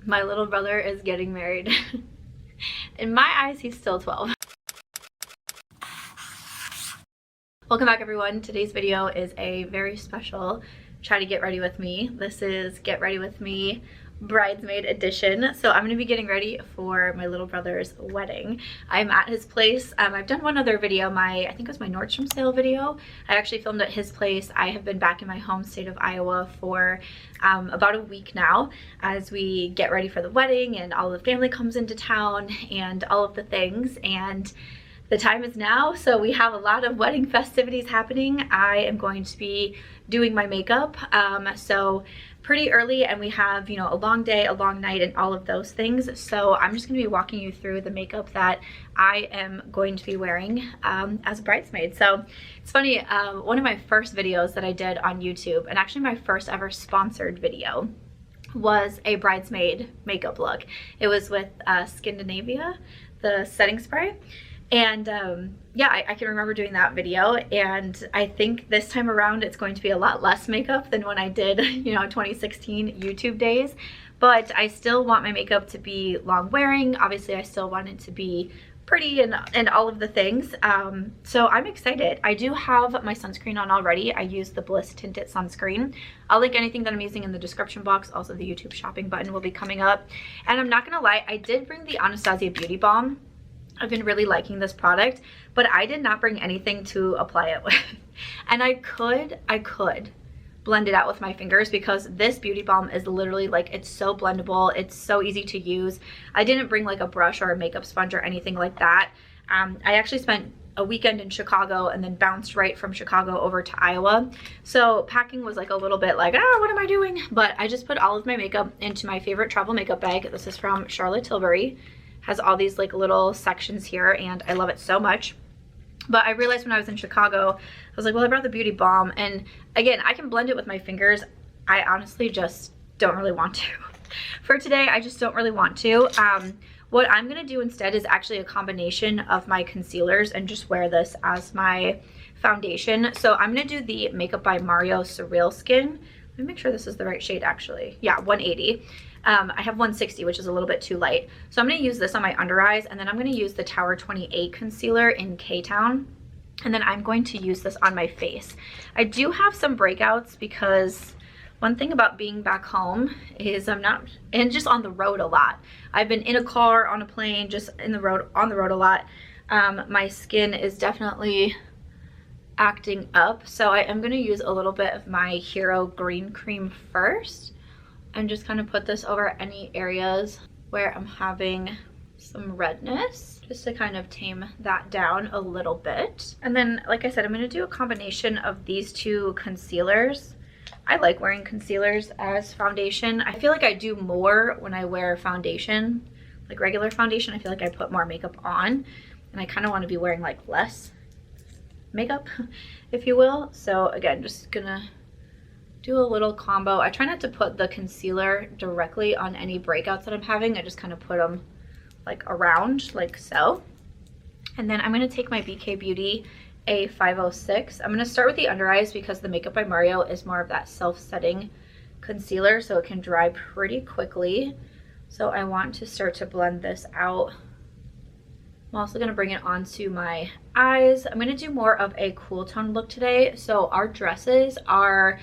My little brother is getting married. In my eyes, he's still 12. Welcome back, everyone. Today's video is a very special try to get ready with me. This is get ready with me bridesmaid edition. So I'm going to be getting ready for my little brother's wedding. I'm at his place. I've done one other video, I think it was my Nordstrom sale video. I actually filmed at his place. I have been back in my home state of Iowa for about a week now as we get ready for the wedding and all the family comes into town and all of the things. And the time is now, so we have a lot of wedding festivities happening. I am going to be doing my makeup, so pretty early, and we have, you know, a long day, a long night, and all of those things. So I'm just going to be walking you through the makeup that I am going to be wearing as a bridesmaid. So it's funny, one of my first videos that I did on YouTube, and actually my first ever sponsored video, was a bridesmaid makeup look. It was with Scandinavia, the setting spray. And yeah, I can remember doing that video, and I think this time around it's going to be a lot less makeup than when I did, you know, 2016 YouTube days. But I still want my makeup to be long wearing. Obviously, I still want it to be pretty and all of the things. So I'm excited. I do have my sunscreen on already. I use the Bliss Tinted sunscreen. I'll link anything that I'm using in the description box. Also, the YouTube shopping button will be coming up. And I'm not gonna lie, I did bring the Anastasia Beauty Balm. I've been really liking this product, but I did not bring anything to apply it with. And I could blend it out with my fingers because this beauty balm is literally like, it's so blendable. It's so easy to use. I didn't bring like a brush or a makeup sponge or anything like that. I actually spent a weekend in Chicago and then bounced right from Chicago over to Iowa. So packing was like a little bit like, what am I doing? But I just put all of my makeup into my favorite travel makeup bag. This is from Charlotte Tilbury. Has all these like little sections here, and I love it so much. But I realized when I was in Chicago, I was like, well, I brought the beauty balm, and again, I can blend it with my fingers. I honestly just don't really want to. For today, I just don't really want to. What I'm gonna do instead is actually a combination of my concealers and just wear this as my foundation. So I'm gonna do the Makeup by Mario Surreal Skin. Let me make sure this is the right shade actually. Yeah, 180. I have 160, which is a little bit too light. So I'm going to use this on my under eyes, and then I'm going to use the Tower 28 concealer in K-Town. And then I'm going to use this on my face. I do have some breakouts because one thing about being back home is I'm not, and just on the road a lot. I've been in a car, on a plane, just on the road a lot. My skin is definitely acting up. So I am going to use a little bit of my Hero Green Cream first. And just kind of put this over any areas where I'm having some redness, just to kind of tame that down a little bit. And then, like I said, I'm going to do a combination of these two concealers. I like wearing concealers as foundation. I feel like I do more when I wear foundation, like regular foundation. I feel like I put more makeup on, and I kind of want to be wearing like less makeup, if you will. So again, just gonna do a little combo. I try not to put the concealer directly on any breakouts that I'm having. I just kind of put them like around, like so. And then I'm going to take my BK Beauty A506. I'm going to start with the under eyes because the Makeup by Mario is more of that self-setting concealer, so it can dry pretty quickly. So I want to start to blend this out. I'm also going to bring it onto my eyes. I'm going to do more of a cool tone look today. So our dresses are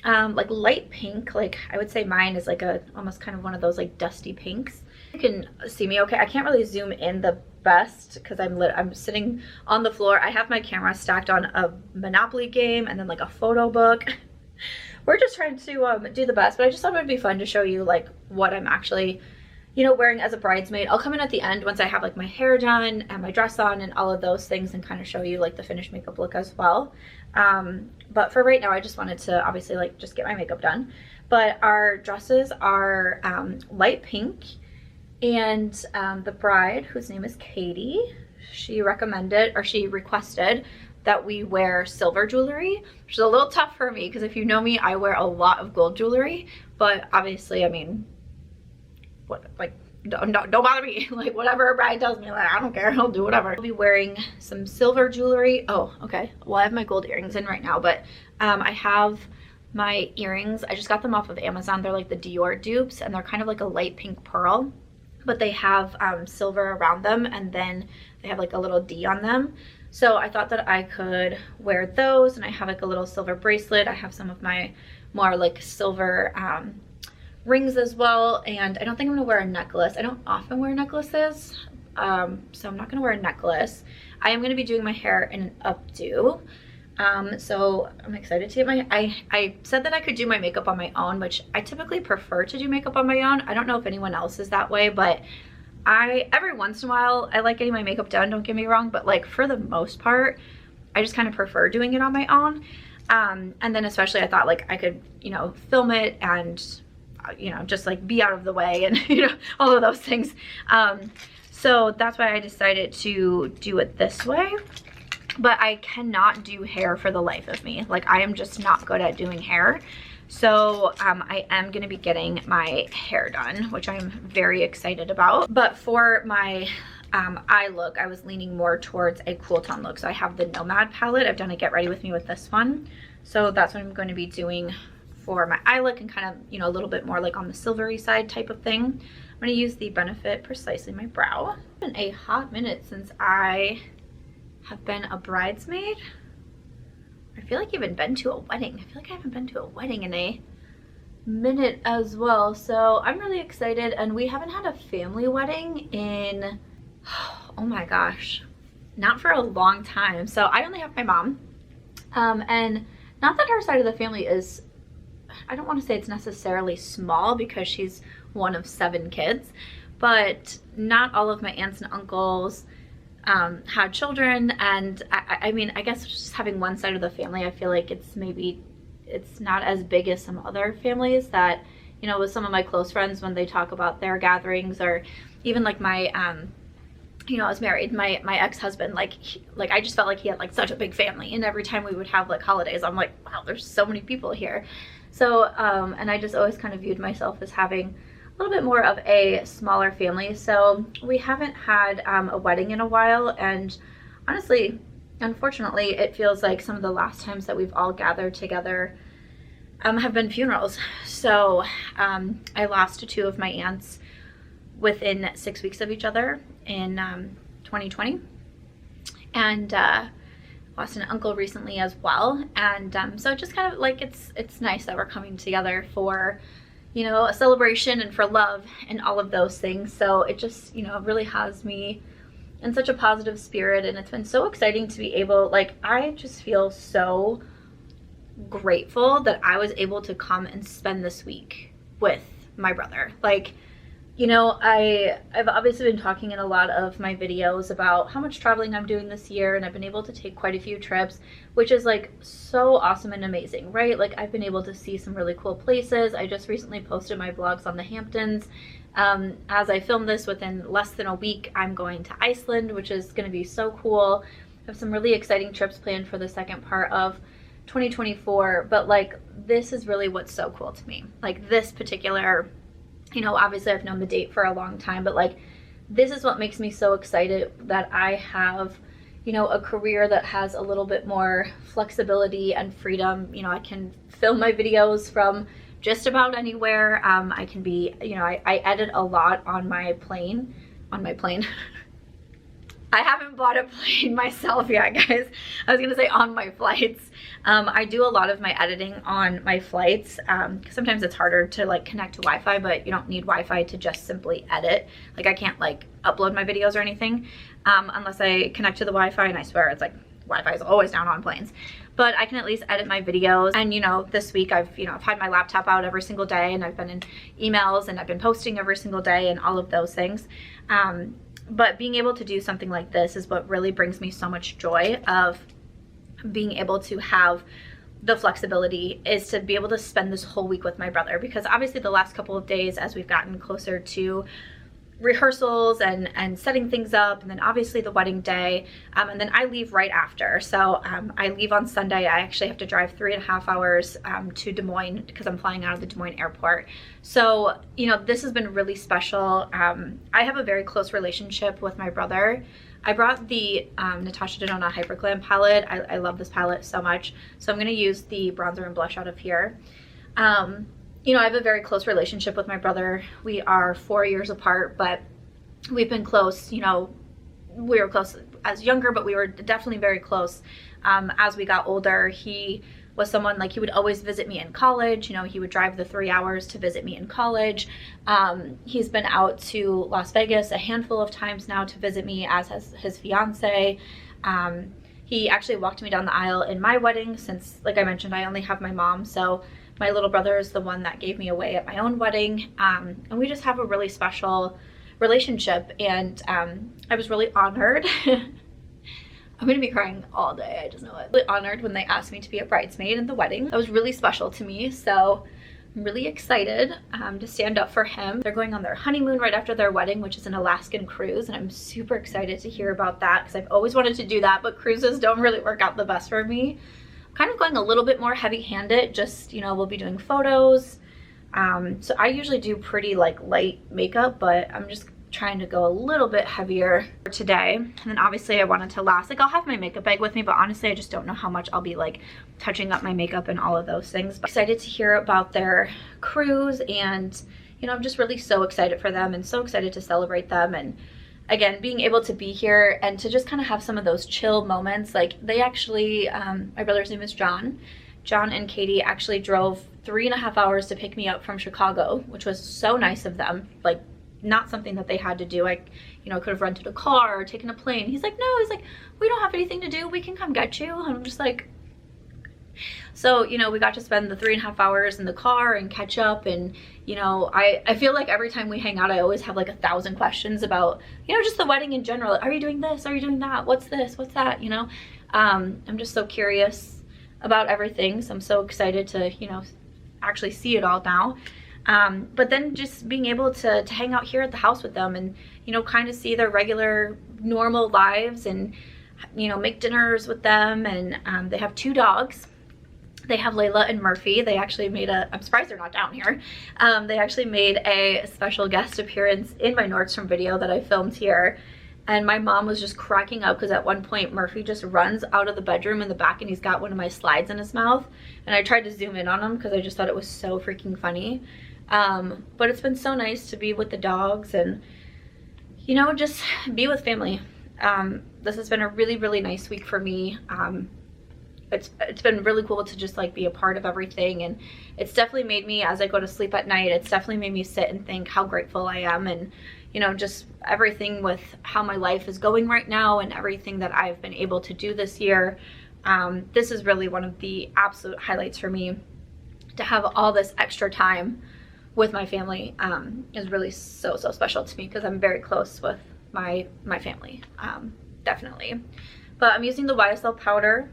like light pink. Like I would say mine is like a almost kind of one of those like dusty pinks. You can see me okay. I can't really zoom in the best because I'm sitting on the floor. I have my camera stacked on a Monopoly game and then like a photo book. We're just trying to do the best, but I just thought it would be fun to show you like what I'm actually, you know, wearing as a bridesmaid. I'll come in at the end once I have like my hair done and my dress on and all of those things, and kind of show you like the finished makeup look as well. But for right now, I just wanted to obviously like just get my makeup done. But our dresses are light pink, and the bride, whose name is Katie, she recommended, or she requested, that we wear silver jewelry, which is a little tough for me because if you know me, I wear a lot of gold jewelry. But obviously, I mean, what, like, don't bother me. Like, whatever a bride tells me, like, I don't care, I'll do whatever. I'll be wearing some silver jewelry. Oh, okay, well, I have my gold earrings in right now, but I have my earrings. I just got them off of Amazon. They're like the Dior dupes, and they're kind of like a light pink pearl, but they have silver around them, and then they have like a little D on them. So I thought that I could wear those, and I have like a little silver bracelet. I have some of my more like silver rings as well, and I don't think I'm gonna wear a necklace. I don't often wear necklaces, so I'm not gonna wear a necklace. I am gonna be doing my hair in an updo. So I'm excited to get my, I said that I could do my makeup on my own, which I typically prefer to do makeup on my own. I don't know if anyone else is that way, but every once in a while, I like getting my makeup done, don't get me wrong, but like for the most part, I just kind of prefer doing it on my own. And then especially I thought like I could, you know, film it and, you know, just like be out of the way and, you know, all of those things. So that's why I decided to do it this way. But I cannot do hair for the life of me. Like, I am just not good at doing hair. So I am going to be getting my hair done, which I'm very excited about. But for my eye look, I was leaning more towards a cool tone look. So I have the Nomad palette. I've done a Get Ready With Me with this one. So that's what I'm going to be doing for my eye look, and kind of, you know, a little bit more like on the silvery side type of thing. I'm going to use the Benefit Precisely My Brow. It's been a hot minute since I have been a bridesmaid. I feel like I've even been to a wedding. I feel like I haven't been to a wedding in a minute as well. So I'm really excited, and we haven't had a family wedding in, oh my gosh, not for a long time. So I only have my mom, and not that her side of the family is, I don't want to say it's necessarily small because she's one of 7 kids, but not all of my aunts and uncles had children. And I mean, I guess just having one side of the family, I feel like it's not as big as some other families that, you know, with some of my close friends when they talk about their gatherings, or even like my you know, I was married, my ex-husband, like I just felt like he had like such a big family, and every time we would have like holidays, I'm like, wow, there's so many people here. So and I just always kind of viewed myself as having a little bit more of a smaller family. So we haven't had a wedding in a while, and honestly, unfortunately, it feels like some of the last times that we've all gathered together have been funerals. So I lost 2 of my aunts within 6 weeks of each other in 2020, and lost an uncle recently as well. And so just kind of like it's nice that we're coming together for, you know, a celebration and for love and all of those things. So it just, you know, really has me in such a positive spirit, and it's been so exciting to be able, like, I just feel so grateful that I was able to come and spend this week with my brother. Like, you know, I've obviously been talking in a lot of my videos about how much traveling I'm doing this year, and I've been able to take quite a few trips, which is like so awesome and amazing, right? Like, I've been able to see some really cool places. I just recently posted my vlogs on the Hamptons. As I film this, within less than a week, I'm going to Iceland, which is going to be so cool. I have some really exciting trips planned for the second part of 2024, but like, this is really what's so cool to me. Like, this particular, you know, obviously I've known the date for a long time, but like, this is what makes me so excited that I have, you know, a career that has a little bit more flexibility and freedom. You know, I can film my videos from just about anywhere. I can be, you know, I edit a lot on my plane. I haven't bought a plane myself yet, guys. I was gonna say on my flights. I do a lot of my editing on my flights, because sometimes it's harder to like connect to Wi-Fi, but you don't need Wi-Fi to just simply edit. Like, I can't like upload my videos or anything unless I connect to the Wi-Fi, and I swear it's like Wi-Fi is always down on planes. But I can at least edit my videos. And, you know, this week I've had my laptop out every single day, and I've been in emails, and I've been posting every single day, and all of those things. But being able to do something like this is what really brings me so much joy, of being able to have the flexibility, is to be able to spend this whole week with my brother. Because obviously the last couple of days, as we've gotten closer to rehearsals and setting things up, and then obviously the wedding day, and then I leave right after. So I leave on Sunday. I actually have to drive 3.5 hours to Des Moines because I'm flying out of the Des Moines airport. So, you know, this has been really special. I have a very close relationship with my brother. I brought the Natasha Denona Hyper Glam palette. I love this palette so much. So I'm going to use the bronzer and blush out of here. You know, I have a very close relationship with my brother. We are 4 years apart, but we've been close. You know, we were close as younger, but we were definitely very close as we got older. He was someone, like, he would always visit me in college. You know, he would drive the 3 hours to visit me in college. He's been out to Las Vegas a handful of times now to visit me, as has his fiance. He actually walked me down the aisle in my wedding, since, like I mentioned, I only have my mom. So my little brother is the one that gave me away at my own wedding. And we just have a really special relationship. And I was really honored. I'm gonna be crying all day, I just know it. Really honored when they asked me to be a bridesmaid in the wedding. That was really special to me. So I'm really excited to stand up for him. They're going on their honeymoon right after their wedding, which is an Alaskan cruise, and I'm super excited to hear about that because I've always wanted to do that, but cruises don't really work out the best for me. I'm kind of going a little bit more heavy-handed, just, you know, we'll be doing photos. So I usually do pretty like light makeup, but I'm just trying to go a little bit heavier for today. And then obviously I wanted to last, like, I'll have my makeup bag with me, but honestly I just don't know how much I'll be like touching up my makeup and all of those things. But excited to hear about their cruise, and you know, I'm just really so excited for them and so excited to celebrate them. And again, being able to be here and to just kind of have some of those chill moments. Like, they actually, my brother's name is John and Katie actually drove 3.5 hours to pick me up from Chicago, which was so nice of them. Like, not something that they had to do. I, you know, could have rented a car or taken a plane. He's like, no, he's like, we don't have anything to do. We can come get you. And I'm just like, so, you know, we got to spend the 3.5 hours in the car and catch up. And, you know, I feel like every time we hang out, I always have like 1,000 questions about, you know, just the wedding in general. Are you doing this? Are you doing that? What's this? What's that? You know, I'm just so curious about everything. So I'm so excited to, you know, actually see it all now. But then just being able to hang out here at the house with them and, you know, kind of see their regular normal lives and, you know, make dinners with them. And they have 2 dogs. They have Layla and Murphy. They actually made I'm surprised they're not down here. They actually made a special guest appearance in my Nordstrom video that I filmed here. And my mom was just cracking up because at one point Murphy just runs out of the bedroom in the back and he's got one of my slides in his mouth. And I tried to zoom in on him because I just thought it was so freaking funny. But it's been so nice to be with the dogs and, you know, just be with family. This has been a really, really nice week for me. It's been really cool to just like be a part of everything, and it's definitely made me, as I go to sleep at night, it's definitely made me sit and think how grateful I am, and, you know, just everything with how my life is going right now and everything that I've been able to do this year. This is really one of the absolute highlights for me. To have all this extra time with my family is really so special to me because I'm very close with my family, definitely. But I'm using the YSL powder.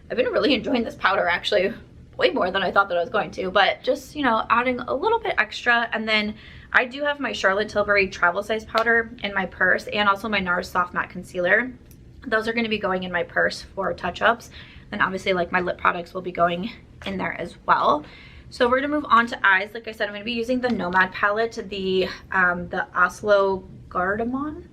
I've been really enjoying this powder, actually, way more than I thought that I was going to, but just, you know, adding a little bit extra. And then I do have my Charlotte Tilbury travel size powder in my purse, and also my Nars Soft Matte concealer. Those are going to be going in my purse for touch-ups, and obviously like my lip products will be going in there as well. So we're gonna move on to eyes. Like I said, I'm gonna be using the Nomad palette, the Oslo Gardamon,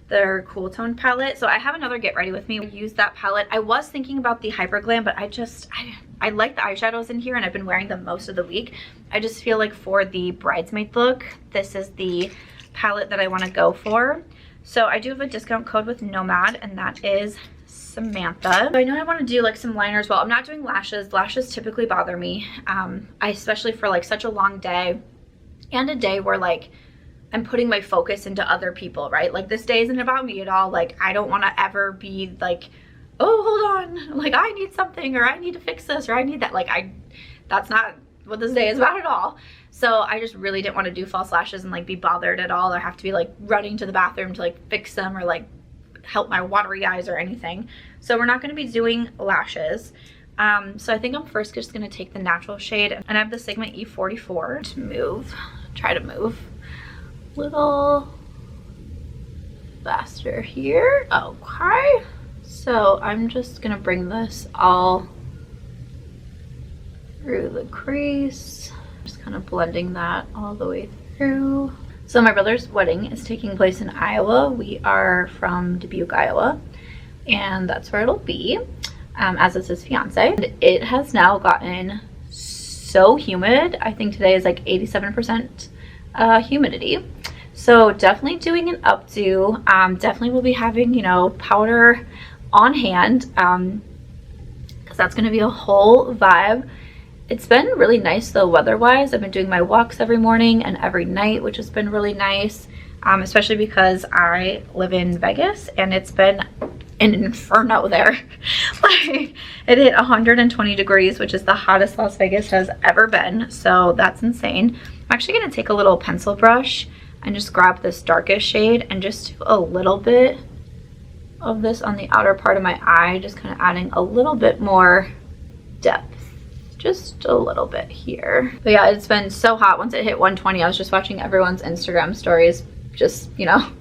their cool tone palette. So I have another get ready with me. I use that palette. I was thinking about the Hyper Glam, but I like the eyeshadows in here and I've been wearing them most of the week. I just feel like for the bridesmaid look, this is the palette that I want to go for. So I do have a discount code with Nomad, and that is Samantha. So I know I want to do like some liners. Well, I'm not doing lashes. Lashes typically bother me, especially for like such a long day, and a day where like I'm putting my focus into other people, right? Like this day isn't about me at all. Like I don't want to ever be like, oh, hold on, like I need something, or I need to fix this, or I need that. Like that's not what this day is about at all. So I just really didn't want to do false lashes and like be bothered at all, or have to be like running to the bathroom to like fix them or like help my watery eyes or anything. So we're not going to be doing lashes. So I think I'm first just going to take the natural shade, and I have the Sigma E44 to try to move little faster here. Okay, so I'm just gonna bring this all through the crease, just kind of blending that all the way through. So my brother's wedding is taking place in Iowa. We are from Dubuque, Iowa, and that's where it'll be, as is his fiance. And it has now gotten so humid. I think today is like 87% humidity. So definitely doing an updo. Definitely will be having, you know, powder on hand, because that's going to be a whole vibe. It's been really nice though weather-wise. I've been doing my walks every morning and every night, which has been really nice, especially because I live in Vegas and it's been an inferno there. Like, it hit 120 degrees, which is the hottest Las Vegas has ever been, so that's insane. I'm actually going to take a little pencil brush and just grab this darkest shade and just do a little bit of this on the outer part of my eye, just kind of adding a little bit more depth. Just a little bit here. But yeah, it's been so hot. Once it hit 120, I was just watching everyone's Instagram stories. Just, you know,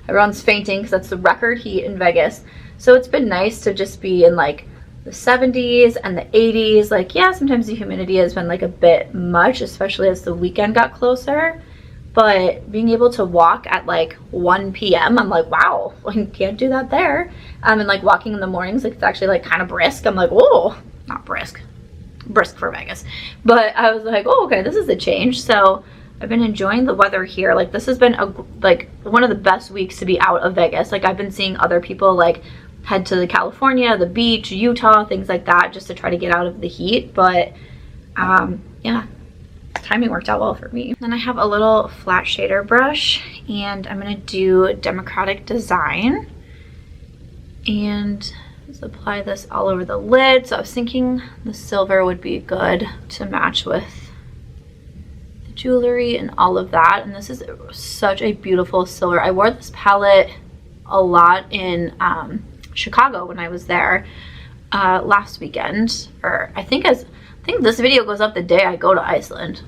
everyone's fainting because that's the record heat in Vegas. So it's been nice to just be in like the 70s and the 80s. Like, yeah, sometimes the humidity has been like a bit much, especially as the weekend got closer. But being able to walk at like 1 p.m., I'm like, wow, like, can't do that there. And like walking in the mornings, like it's actually like kind of brisk. I'm like, whoa, not brisk for Vegas, but I was like, oh, okay, this is a change. So I've been enjoying the weather here. Like, this has been like one of the best weeks to be out of Vegas. Like, I've been seeing other people like head to the California, the beach, Utah, things like that, just to try to get out of the heat. But yeah, timing worked out well for me. Then I have a little flat shader brush and I'm gonna do Democratic Design and just apply this all over the lid. So I was thinking the silver would be good to match with the jewelry and all of that. And this is such a beautiful silver. I wore this palette a lot in Chicago when I was there last weekend. Or I think this video goes up the day I go to Iceland.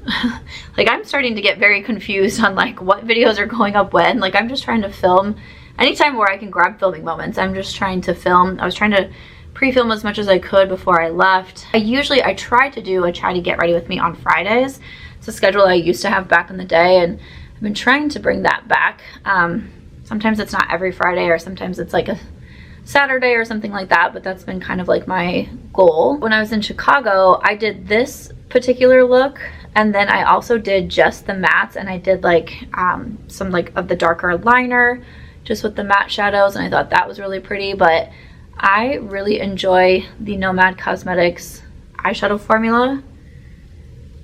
Like, I'm starting to get very confused on like what videos are going up when. Like, I'm just trying to film anytime where I can grab filming moments. I'm just trying to film. I was trying to pre-film as much as I could before I left. I try to do a try to get ready with me on Fridays. It's a schedule I used to have back in the day, and I've been trying to bring that back. Sometimes it's not every Friday, or sometimes it's like a Saturday or something like that, but that's been kind of like my goal. When I was in Chicago, I did this particular look, and then I also did just the mattes, and I did like some like of the darker liner just with the matte shadows, and I thought that was really pretty. But I really enjoy the Nomad Cosmetics eyeshadow formula,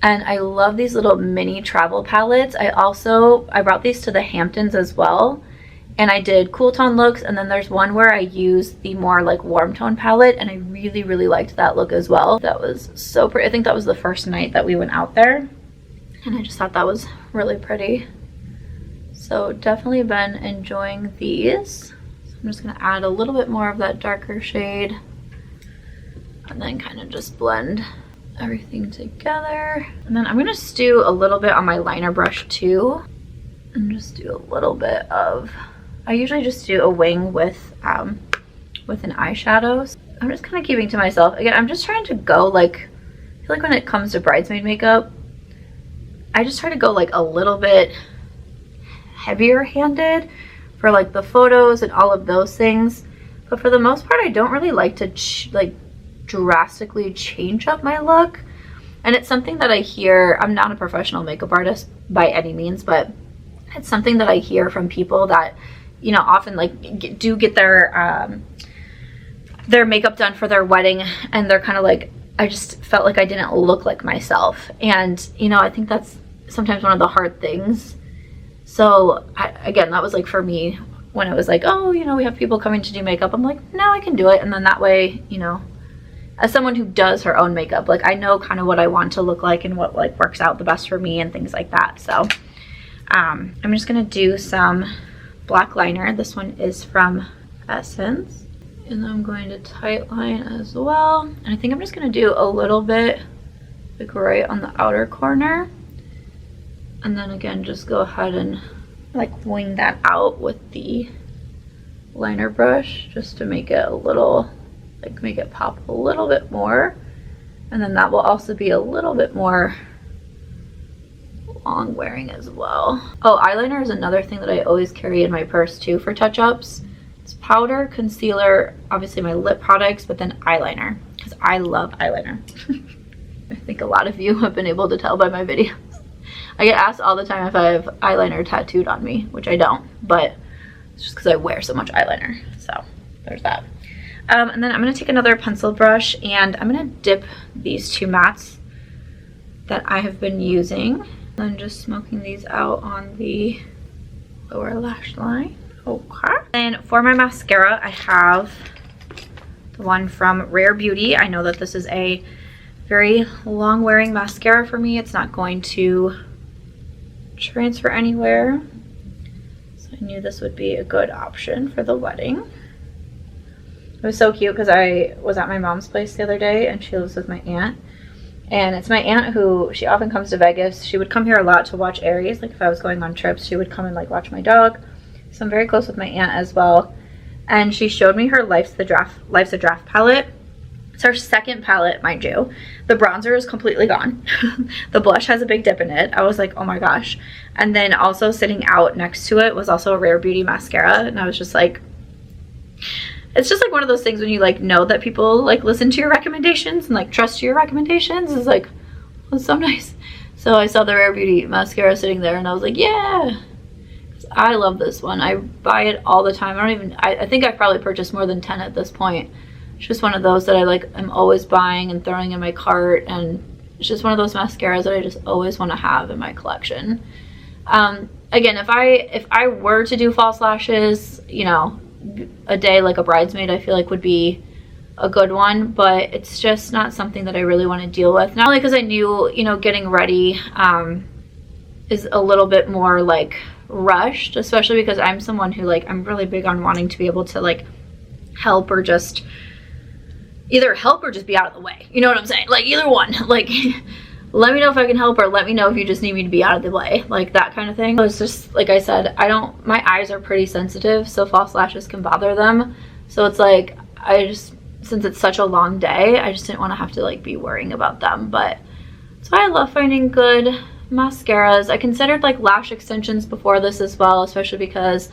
and I love these little mini travel palettes. I brought these to the Hamptons as well, and I did cool tone looks, and then there's one where I used the more like warm tone palette, and I really, really liked that look as well. That was so pretty. I think that was the first night that we went out there, and I just thought that was really pretty. So definitely been enjoying these. So I'm just gonna add a little bit more of that darker shade and then kind of just blend everything together. And then I'm gonna just do a little bit on my liner brush too, and just do a little bit of, I usually just do a wing with an eyeshadow. So I'm just kind of keeping to myself. Again, I'm just trying to go like, I feel like when it comes to bridesmaid makeup, I just try to go like a little bit heavier handed for like the photos and all of those things. But for the most part, I don't really like to like drastically change up my look. And it's something that I hear, I'm not a professional makeup artist by any means, but it's something that I hear from people that, you know, often like do get their makeup done for their wedding, and they're kind of like, I just felt like I didn't look like myself. And, you know, I think that's sometimes one of the hard things. So again, that was like for me when it was like, oh, you know, we have people coming to do makeup. I'm like, no, I can do it. And then that way, you know, as someone who does her own makeup, like I know kind of what I want to look like and what like works out the best for me and things like that. So I'm just gonna do some black liner. This one is from Essence, and then I'm going to tight line as well. And I think I'm just gonna do a little bit like right on the outer corner, and then again just go ahead and like wing that out with the liner brush just to make it a little, like make it pop a little bit more. And then that will also be a little bit more long wearing as well. Oh, eyeliner is another thing that I always carry in my purse too for touch-ups. It's powder, concealer, obviously my lip products, but then eyeliner, because I love eyeliner. I think a lot of you have been able to tell by my videos. I get asked all the time if I have eyeliner tattooed on me, which I don't, but it's just because I wear so much eyeliner. So there's that. And then I'm going to take another pencil brush and I'm going to dip these two mattes that I have been using. And just smoking these out on the lower lash line. Okay. And for my mascara, I have the one from Rare Beauty. I know that this is a very long wearing mascara for me. It's not going to transfer anywhere. So I knew this would be a good option for the wedding. It was so cute because I was at my mom's place the other day and she lives with my aunt. And it's my aunt who, she often comes to Vegas. She would come here a lot to watch Aries. Like if I was going on trips, she would come and like watch my dog. So I'm very close with my aunt as well. And she showed me her Life's a Draft palette. It's her second palette, mind you. The bronzer is completely gone. The blush has a big dip in it. I was like, oh my gosh. And then also sitting out next to it was also a Rare Beauty mascara. And I was just like, it's just like one of those things when you like know that people like listen to your recommendations and like trust your recommendations. It's like, it's so nice. So I saw the Rare Beauty mascara sitting there and I was like, yeah. I love this one. I buy it all the time. I think I've probably purchased more than 10 at this point. It's just one of those that I'm always buying and throwing in my cart, and it's just one of those mascaras that I just always want to have in my collection. Again, if I were to do false lashes, you know, a day like a bridesmaid I feel like would be a good one, but it's just not something that I really want to deal with. Not only because I knew, you know, getting ready is a little bit more like rushed, especially because I'm someone who like, I'm really big on wanting to be able to like help or just either help or just be out of the way. You know what I'm saying? Like either one. Like let me know if I can help or let me know if you just need me to be out of the way. Like that kind of thing. So it's just like I said, my eyes are pretty sensitive, so false lashes can bother them. So it's like since it's such a long day, I just didn't want to have to like be worrying about them. But that's why I love finding good mascaras. I considered like lash extensions before this as well, especially because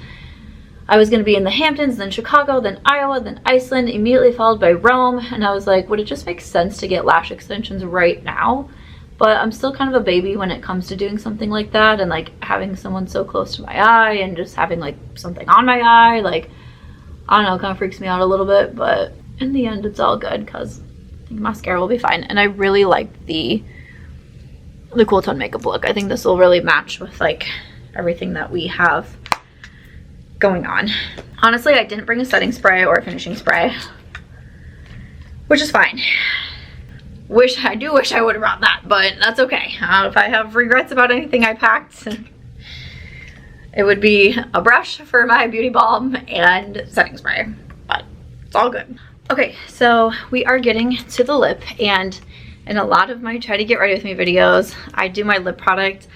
I was going to be in the Hamptons, then Chicago, then Iowa, then Iceland, immediately followed by Rome. And I was like, would it just make sense to get lash extensions right now? But I'm still kind of a baby when it comes to doing something like that, and like having someone so close to my eye and just having like something on my eye, like, I don't know, kind of freaks me out a little bit. But in the end, it's all good because I think mascara will be fine. And I really like the cool tone makeup look. I think this will really match with like everything that we have going on. Honestly, I didn't bring a setting spray or a finishing spray, which is fine. I do wish I would have brought that, but that's okay. If I have regrets about anything I packed, it would be a brush for my beauty balm and setting spray, but it's all good. Okay, so we are getting to the lip, and in a lot of my try to get ready with me videos, I do my lip product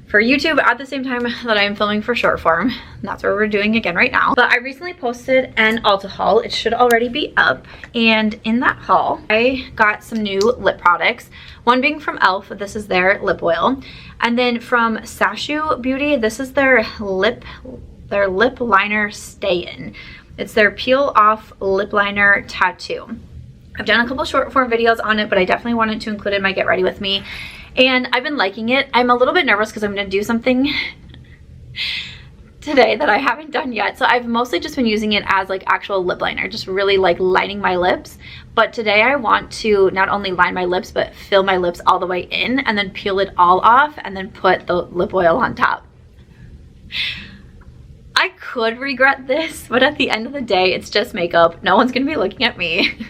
for YouTube at the same time that I am filming for short form. And that's what we're doing again right now. But I recently posted an Ulta haul. It should already be up. And in that haul, I got some new lip products. One being from e.l.f. This is their lip oil. And then from Sacheu Beauty, this is their lip liner stay-in. It's their peel off lip liner tattoo. I've done a couple short form videos on it, but I definitely wanted to include it in my get ready with me. And I've been liking it. I'm a little bit nervous because I'm going to do something today that I haven't done yet. So I've mostly just been using it as like actual lip liner, just really like lining my lips. But today I want to not only line my lips, but fill my lips all the way in and then peel it all off and then put the lip oil on top. I could regret this, but at the end of the day, it's just makeup. No one's going to be looking at me.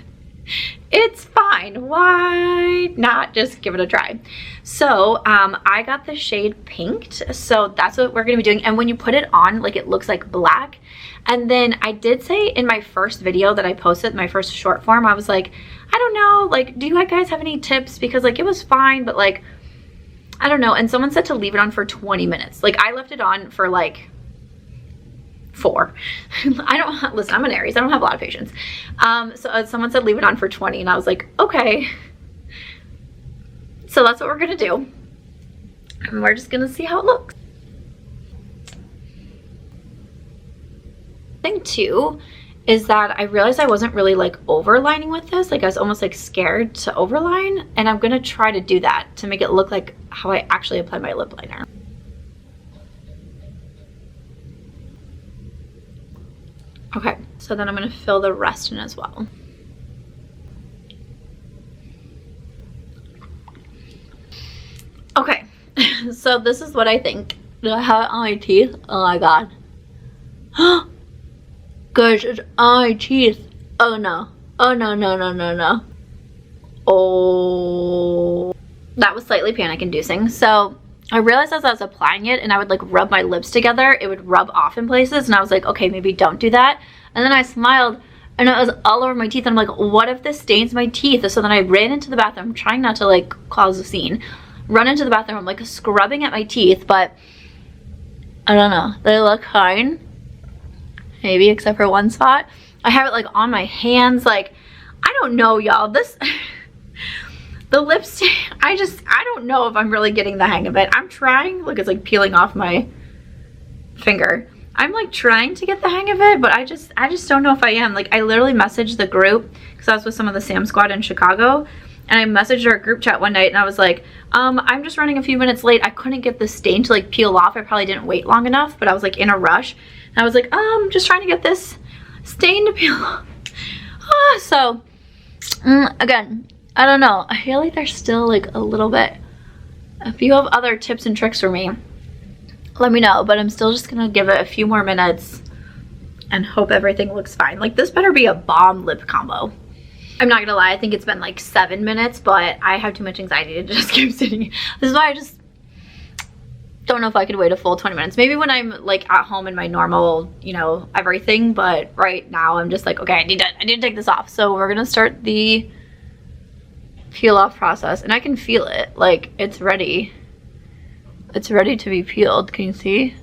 It's fine. Why not just give it a try? So I got the shade Pinked, so that's what we're gonna be doing. And when you put it on, like, it looks like black. And then I did say in my first video that I posted, my first short form, I was like, I don't know, like, do you guys have any tips? Because like it was fine, but like, I don't know. And someone said to leave it on for 20 minutes. Like I left it on for like 4. Listen, I'm an Aries, I don't have a lot of patience. So someone said leave it on for 20, and I was like, okay. So that's what we're gonna do. And we're just gonna see how it looks. Thing too is that I realized I wasn't really like overlining with this. Like I was almost like scared to overline, and I'm gonna try to do that to make it look like how I actually apply my lip liner. Okay, so then I'm gonna fill the rest in as well. Okay, so this is what I think. Do I have it on my teeth? Oh my god. Gosh, it's on my teeth. Oh no. Oh no, no, no, no, no. Oh. That was slightly panic inducing. So I realized as I was applying it and I would like rub my lips together, it would rub off in places, and I was like, okay, maybe don't do that. And then I smiled and it was all over my teeth, and I'm like, what if this stains my teeth? So then I ran into the bathroom, trying not to like cause a scene. Run into the bathroom, I'm like scrubbing at my teeth, but I don't know, they look fine. Maybe except for one spot. I have it like on my hands, like I don't know, y'all. This the lipstick, I don't know if I'm really getting the hang of it. I'm trying. Look, it's like peeling off my finger. I'm like trying to get the hang of it, but I just don't know if I am. Like I literally messaged the group because I was with some of the Sam squad in Chicago, and I messaged our group chat one night and I was like, I'm just running a few minutes late. I couldn't get the stain to like peel off. I probably didn't wait long enough, but I was like in a rush. And I was like, just trying to get this stain to peel off. So, again, I don't know. I feel like there's still like a little bit. If you have other tips and tricks for me, let me know. But I'm still just going to give it a few more minutes and hope everything looks fine. Like this better be a bomb lip combo. I'm not going to lie. I think it's been like 7 minutes, but I have too much anxiety to just keep sitting. This is why I just don't know if I could wait a full 20 minutes. Maybe when I'm like at home in my normal, you know, everything, but right now I'm just like, okay, I need to take this off. So we're gonna start the peel off process, and I can feel it. Like it's ready. It's ready to be peeled. Can you see?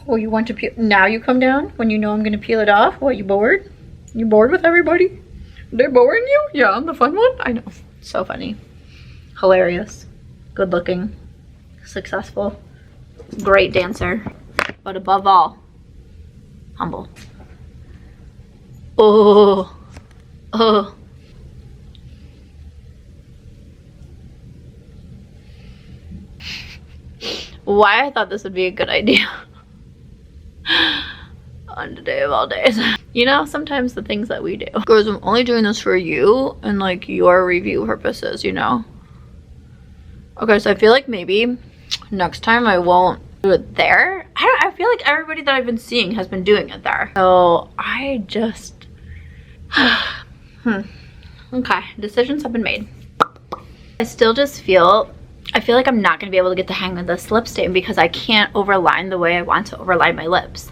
Oh, you want to peel? Now you come down when you know I'm gonna peel it off? What, you bored? You bored with everybody? They're boring you? Yeah, I'm the fun one? I know. So funny. Hilarious, good looking, successful, great dancer, but above all, humble. Oh, oh. Why I thought this would be a good idea on today of all days. You know, sometimes the things that we do. Girls, I'm only doing this for you and like your review purposes, you know? Okay, so I feel like maybe next time I won't do it there. I feel like everybody that I've been seeing has been doing it there. So I just, okay, decisions have been made. I still just feel like I'm not gonna be able to get the hang of this lip stain because I can't overline the way I want to overline my lips.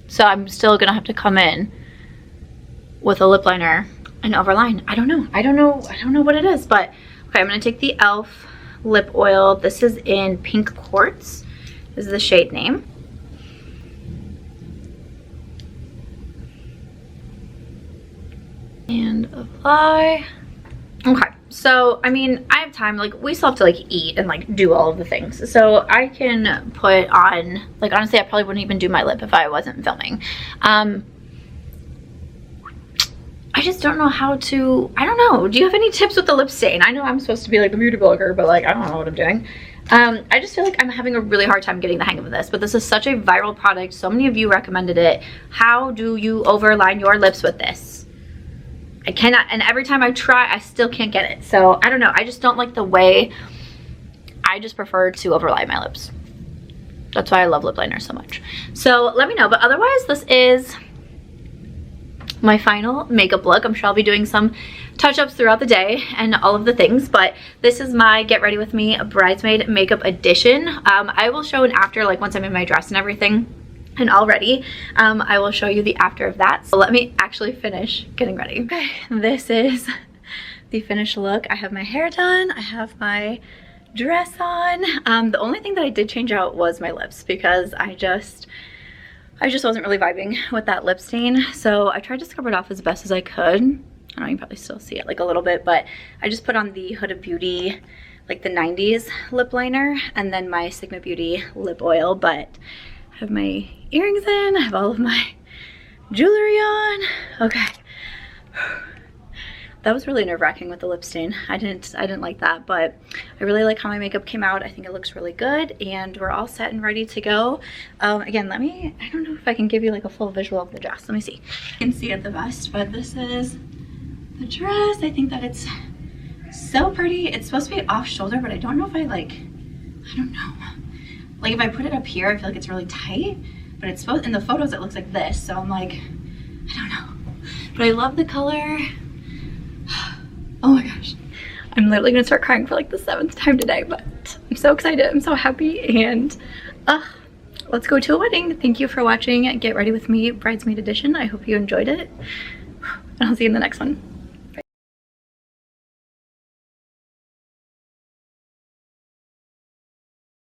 So I'm still gonna have to come in with a lip liner and overline. I don't know what it is, but okay, I'm gonna take the e.l.f. lip oil. This is in Pink Quartz. This is the shade name. And apply. Okay, so I mean, I have time. Like we still have to like eat and like do all of the things. So I can put on, like honestly, I probably wouldn't even do my lip if I wasn't filming. I just don't know how to, I don't know. Do you have any tips with the lip stain? I know I'm supposed to be like the beauty blogger, but like, I don't know what I'm doing. I just feel like I'm having a really hard time getting the hang of this, but this is such a viral product. So many of you recommended it. How do you overline your lips with this? I cannot, and every time I try, I still can't get it. So I don't know. I just don't like the way, I just prefer to overline my lips. That's why I love lip liner so much. So let me know, but otherwise this is my final makeup look. I'm sure I'll be doing some touch-ups throughout the day and all of the things, but this is my Get Ready With Me Bridesmaid Makeup Edition. I will show an after, like once I'm in my dress and everything and all ready. I will show you the after of that. So let me actually finish getting ready. Okay, this is the finished look. I have my hair done. I have my dress on. The only thing that I did change out was my lips because I just wasn't really vibing with that lip stain. So I tried to scrub it off as best as I could. I know you can probably still see it like a little bit, but I just put on the Huda Beauty, like the 90s lip liner, and then my Sigma Beauty lip oil. But I have my earrings in, I have all of my jewelry on. Okay. That was really nerve-wracking with the lip stain. I didn't like that, but I really like how my makeup came out. I think it looks really good, and we're all set and ready to go. Again, I don't know if I can give you like a full visual of the dress. Let me see. You can see it the best, but this is the dress. I think that it's so pretty. It's supposed to be off shoulder, but I don't know if I don't know. Like if I put it up here, I feel like it's really tight, but it's supposed, in the photos it looks like this, so I'm like, I don't know. But I love the color. Oh my gosh. I'm literally gonna start crying for like the 7th time today, but I'm so excited. I'm so happy, and let's go to a wedding. Thank you for watching Get Ready With Me Bridesmaid Edition. I hope you enjoyed it, and I'll see you in the next one.